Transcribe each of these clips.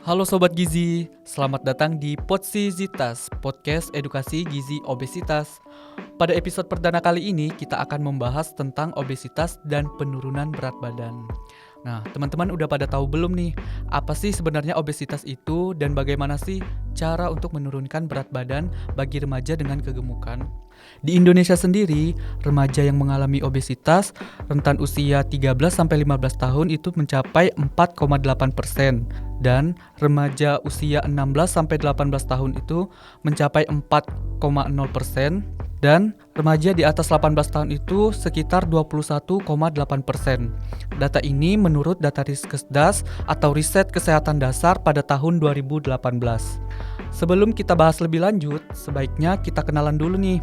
Halo Sobat Gizi, selamat datang di Podzitas, podcast edukasi gizi obesitas. Pada episode perdana kali ini, kita akan membahas tentang obesitas dan penurunan berat badan. Nah, teman-teman udah pada tahu belum nih, apa sih sebenarnya obesitas itu dan bagaimana sih cara untuk menurunkan berat badan bagi remaja dengan kegemukan? Di Indonesia sendiri, remaja yang mengalami obesitas rentan usia 13-15 tahun itu mencapai 4,8% dan remaja usia 16-18 tahun itu mencapai 4,0% dan remaja di atas 18 tahun itu sekitar 21,8%. Data ini menurut data Riskesdas atau Riset Kesehatan Dasar pada tahun 2018. Sebelum kita bahas lebih lanjut, sebaiknya kita kenalan dulu nih.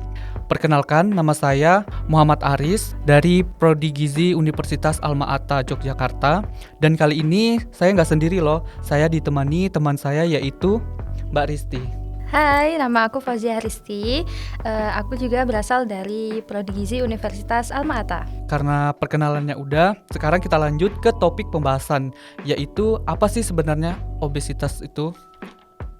Perkenalkan, nama saya Muhammad Aris dari Prodi Gizi Universitas Alma-Ata Yogyakarta. Dan kali ini saya nggak sendiri loh, saya ditemani teman saya yaitu Mbak Risti. Hai, nama aku Fauzia Risti. Aku juga berasal dari Prodi Gizi Universitas Alma-Ata. Karena perkenalannya udah, sekarang kita lanjut ke topik pembahasan, yaitu apa sih sebenarnya obesitas itu?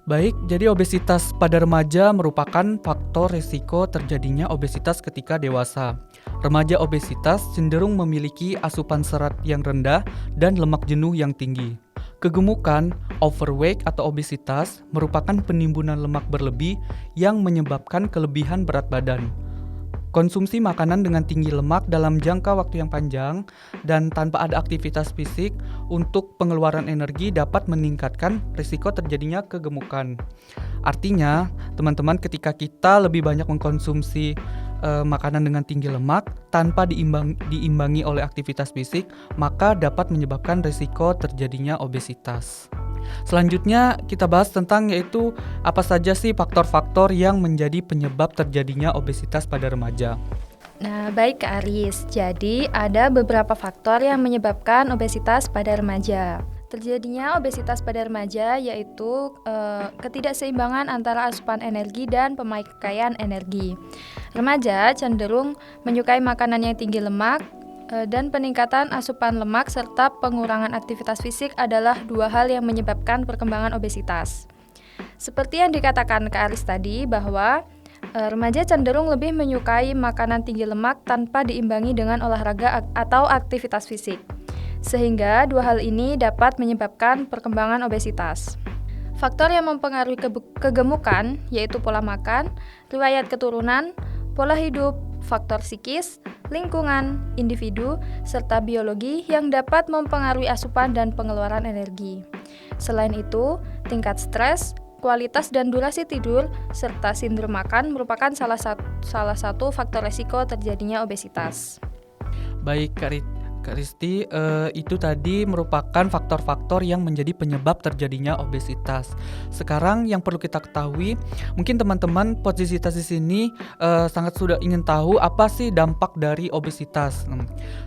Baik, jadi obesitas pada remaja merupakan faktor risiko terjadinya obesitas ketika dewasa. Remaja obesitas cenderung memiliki asupan serat yang rendah dan lemak jenuh yang tinggi. Kegemukan, overweight atau obesitas merupakan penimbunan lemak berlebih yang menyebabkan kelebihan berat badan. Konsumsi makanan dengan tinggi lemak dalam jangka waktu yang panjang dan tanpa ada aktivitas fisik untuk pengeluaran energi dapat meningkatkan risiko terjadinya kegemukan. Artinya, teman-teman, ketika kita lebih banyak mengkonsumsi makanan dengan tinggi lemak tanpa diimbangi oleh aktivitas fisik, maka dapat menyebabkan risiko terjadinya obesitas. Selanjutnya kita bahas tentang yaitu apa saja sih faktor-faktor yang menjadi penyebab terjadinya obesitas pada remaja. Nah, baik Kak Aris. Jadi, ada beberapa faktor yang menyebabkan obesitas pada remaja. Terjadinya obesitas pada remaja yaitu ketidakseimbangan antara asupan energi dan pemakaian energi. Remaja cenderung menyukai makanan yang tinggi lemak, dan peningkatan asupan lemak serta pengurangan aktivitas fisik adalah dua hal yang menyebabkan perkembangan obesitas. Seperti yang dikatakan Kak Aris tadi bahwa remaja cenderung lebih menyukai makanan tinggi lemak tanpa diimbangi dengan olahraga atau aktivitas fisik. Sehingga dua hal ini dapat menyebabkan perkembangan obesitas. Faktor yang mempengaruhi kegemukan yaitu pola makan, riwayat keturunan, pola hidup, faktor psikis, lingkungan, individu, serta biologi yang dapat mempengaruhi asupan dan pengeluaran energi. Selain itu, tingkat stres, kualitas dan durasi tidur, serta sindrom makan merupakan salah satu faktor resiko terjadinya obesitas. Baik, Kak Risti, itu tadi merupakan faktor-faktor yang menjadi penyebab terjadinya obesitas. Sekarang yang perlu kita ketahui, mungkin teman-teman Podzitas di sini sangat sudah ingin tahu apa sih dampak dari obesitas.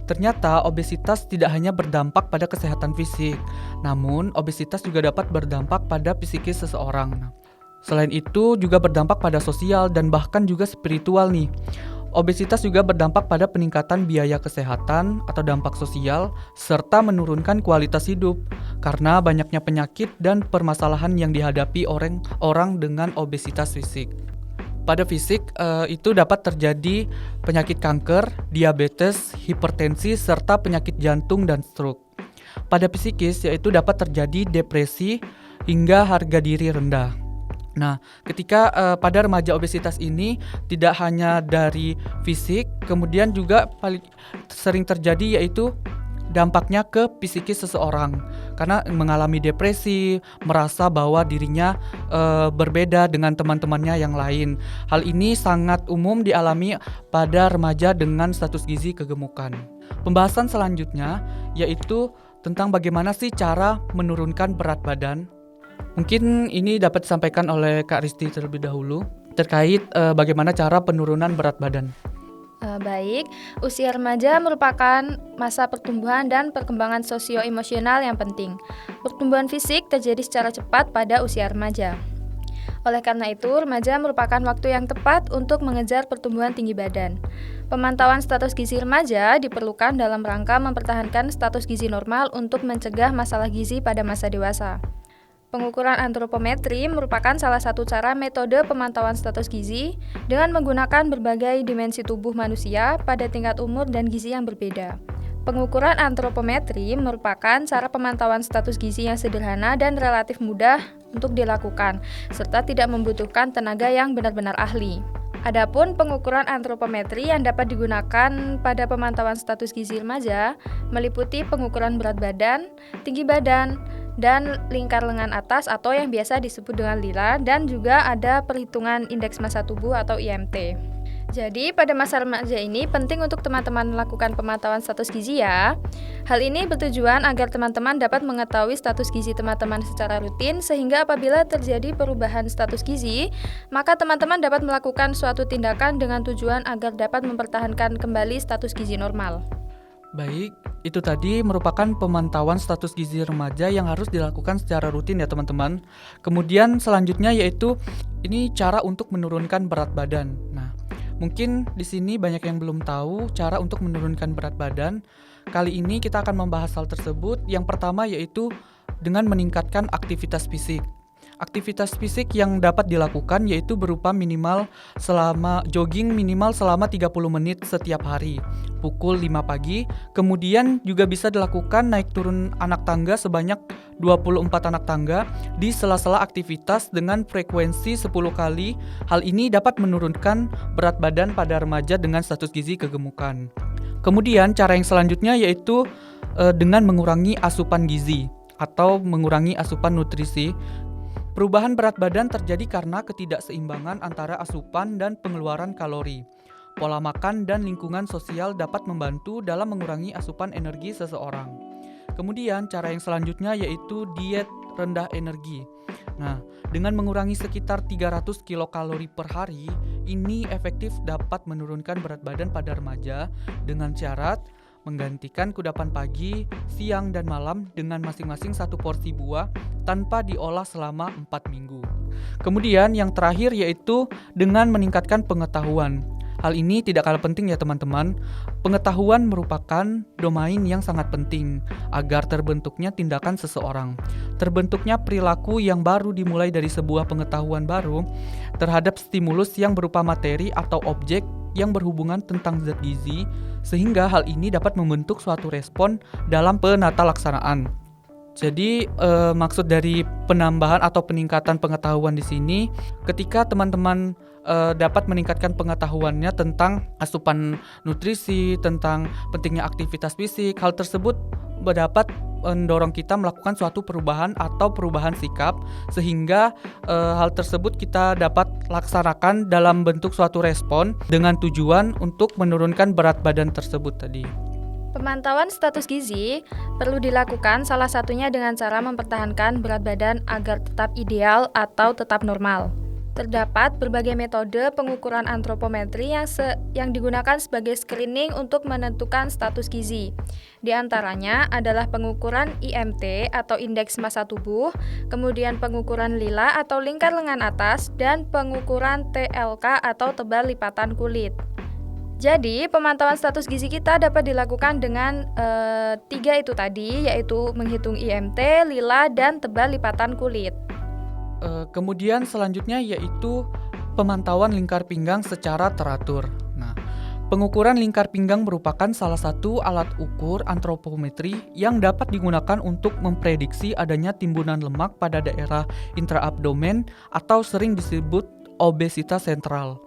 Ternyata obesitas tidak hanya berdampak pada kesehatan fisik, namun obesitas juga dapat berdampak pada psikis seseorang. Selain itu juga berdampak pada sosial dan bahkan juga spiritual nih. Obesitas juga berdampak pada peningkatan biaya kesehatan atau dampak sosial, serta menurunkan kualitas hidup karena banyaknya penyakit dan permasalahan yang dihadapi orang dengan obesitas fisik. Pada fisik, itu dapat terjadi penyakit kanker, diabetes, hipertensi, serta penyakit jantung dan stroke. Pada psikis, yaitu dapat terjadi depresi hingga harga diri rendah. Nah, ketika pada remaja obesitas ini tidak hanya dari fisik, kemudian juga paling sering terjadi yaitu dampaknya ke psikis seseorang karena mengalami depresi, merasa bahwa dirinya berbeda dengan teman-temannya yang lain. Hal ini sangat umum dialami pada remaja dengan status gizi kegemukan. Pembahasan selanjutnya yaitu tentang bagaimana sih cara menurunkan berat badan. Mungkin ini dapat disampaikan oleh Kak Risti terlebih dahulu terkait bagaimana cara penurunan berat badan. Baik, usia remaja merupakan masa pertumbuhan dan perkembangan sosio-emosional yang penting. Pertumbuhan fisik terjadi secara cepat pada usia remaja. Oleh karena itu, remaja merupakan waktu yang tepat untuk mengejar pertumbuhan tinggi badan. Pemantauan status gizi remaja diperlukan dalam rangka mempertahankan status gizi normal untuk mencegah masalah gizi pada masa dewasa. Pengukuran antropometri merupakan salah satu cara metode pemantauan status gizi dengan menggunakan berbagai dimensi tubuh manusia pada tingkat umur dan gizi yang berbeda. Pengukuran antropometri merupakan cara pemantauan status gizi yang sederhana dan relatif mudah untuk dilakukan, serta tidak membutuhkan tenaga yang benar-benar ahli. Adapun pengukuran antropometri yang dapat digunakan pada pemantauan status gizi remaja meliputi pengukuran berat badan, tinggi badan, dan lingkar lengan atas atau yang biasa disebut dengan lila, dan juga ada perhitungan indeks massa tubuh atau IMT. Jadi pada masa remaja ini penting untuk teman-teman melakukan pemantauan status gizi ya. Hal ini bertujuan agar teman-teman dapat mengetahui status gizi teman-teman secara rutin, sehingga apabila terjadi perubahan status gizi, maka teman-teman dapat melakukan suatu tindakan dengan tujuan agar dapat mempertahankan kembali status gizi normal. Baik, itu tadi merupakan pemantauan status gizi remaja yang harus dilakukan secara rutin ya teman-teman. Kemudian selanjutnya yaitu ini cara untuk menurunkan berat badan. Nah, mungkin di sini banyak yang belum tahu cara untuk menurunkan berat badan. Kali ini kita akan membahas hal tersebut. Yang pertama yaitu dengan meningkatkan aktivitas fisik. Aktivitas fisik yang dapat dilakukan yaitu berupa jogging minimal selama 30 menit setiap hari, pukul 5 pagi. Kemudian juga bisa dilakukan naik turun anak tangga sebanyak 24 anak tangga di sela-sela aktivitas dengan frekuensi 10 kali. Hal ini dapat menurunkan berat badan pada remaja dengan status gizi kegemukan. Kemudian cara yang selanjutnya yaitu dengan mengurangi asupan gizi atau mengurangi asupan nutrisi. Perubahan berat badan terjadi karena ketidakseimbangan antara asupan dan pengeluaran kalori. Pola makan dan lingkungan sosial dapat membantu dalam mengurangi asupan energi seseorang. Kemudian cara yang selanjutnya yaitu diet rendah energi. Nah, dengan mengurangi sekitar 300 kilokalori per hari, ini efektif dapat menurunkan berat badan pada remaja dengan syarat menggantikan kudapan pagi, siang, dan malam dengan masing-masing satu porsi buah tanpa diolah selama 4 minggu. Kemudian yang terakhir yaitu dengan meningkatkan pengetahuan. Hal ini tidak kalah penting ya teman-teman. Pengetahuan merupakan domain yang sangat penting agar terbentuknya tindakan seseorang. Terbentuknya perilaku yang baru dimulai dari sebuah pengetahuan baru terhadap stimulus yang berupa materi atau objek yang berhubungan tentang zat gizi, sehingga hal ini dapat membentuk suatu respon dalam penata laksanaan. Jadi maksud dari penambahan atau peningkatan pengetahuan di sini, ketika teman-teman dapat meningkatkan pengetahuannya tentang asupan nutrisi, tentang pentingnya aktivitas fisik, hal tersebut dapat mendorong kita melakukan suatu perubahan atau perubahan sikap, sehingga hal tersebut kita dapat laksanakan dalam bentuk suatu respon dengan tujuan untuk menurunkan berat badan tersebut tadi. Pemantauan status gizi perlu dilakukan salah satunya dengan cara mempertahankan berat badan agar tetap ideal atau tetap normal. Terdapat berbagai metode pengukuran antropometri yang digunakan sebagai screening untuk menentukan status gizi. Di antaranya adalah pengukuran IMT atau indeks massa tubuh, kemudian pengukuran lila atau lingkar lengan atas, dan pengukuran TLK atau tebal lipatan kulit. Jadi, pemantauan status gizi kita dapat dilakukan dengan 3 itu tadi, yaitu menghitung IMT, lila, dan tebal lipatan kulit. Kemudian selanjutnya yaitu pemantauan lingkar pinggang secara teratur. Nah, pengukuran lingkar pinggang merupakan salah satu alat ukur antropometri yang dapat digunakan untuk memprediksi adanya timbunan lemak pada daerah intraabdomen atau sering disebut obesitas sentral.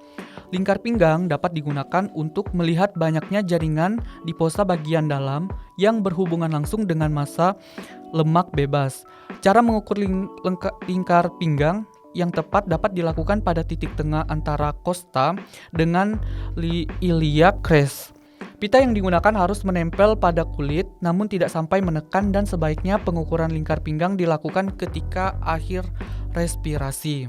Lingkar pinggang dapat digunakan untuk melihat banyaknya jaringan di posa bagian dalam yang berhubungan langsung dengan massa lemak bebas. Cara mengukur lingkar pinggang yang tepat dapat dilakukan pada titik tengah antara costa dengan iliac crest. Pita yang digunakan harus menempel pada kulit namun tidak sampai menekan, dan sebaiknya pengukuran lingkar pinggang dilakukan ketika akhir respirasi.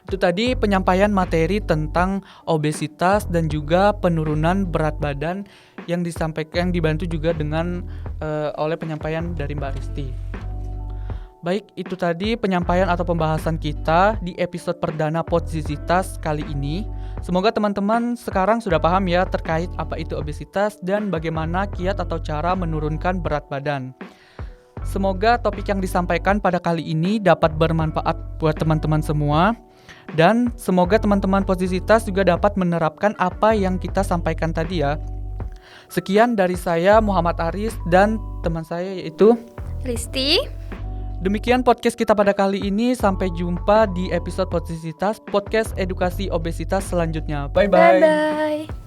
Itu tadi penyampaian materi tentang obesitas dan juga penurunan berat badan yang disampaikan, dibantu juga dengan oleh penyampaian dari Mbak Risti. Baik, itu tadi penyampaian atau pembahasan kita di episode perdana Podsizitas kali ini. Semoga teman-teman sekarang sudah paham ya terkait apa itu obesitas dan bagaimana kiat atau cara menurunkan berat badan. Semoga topik yang disampaikan pada kali ini dapat bermanfaat buat teman-teman semua. Dan semoga teman-teman Posisitas juga dapat menerapkan apa yang kita sampaikan tadi ya. Sekian dari saya Muhammad Aris dan teman saya yaitu Risti. Demikian podcast kita pada kali ini. Sampai jumpa di episode Posisitas, podcast edukasi obesitas selanjutnya. Bye-bye. Bye-bye.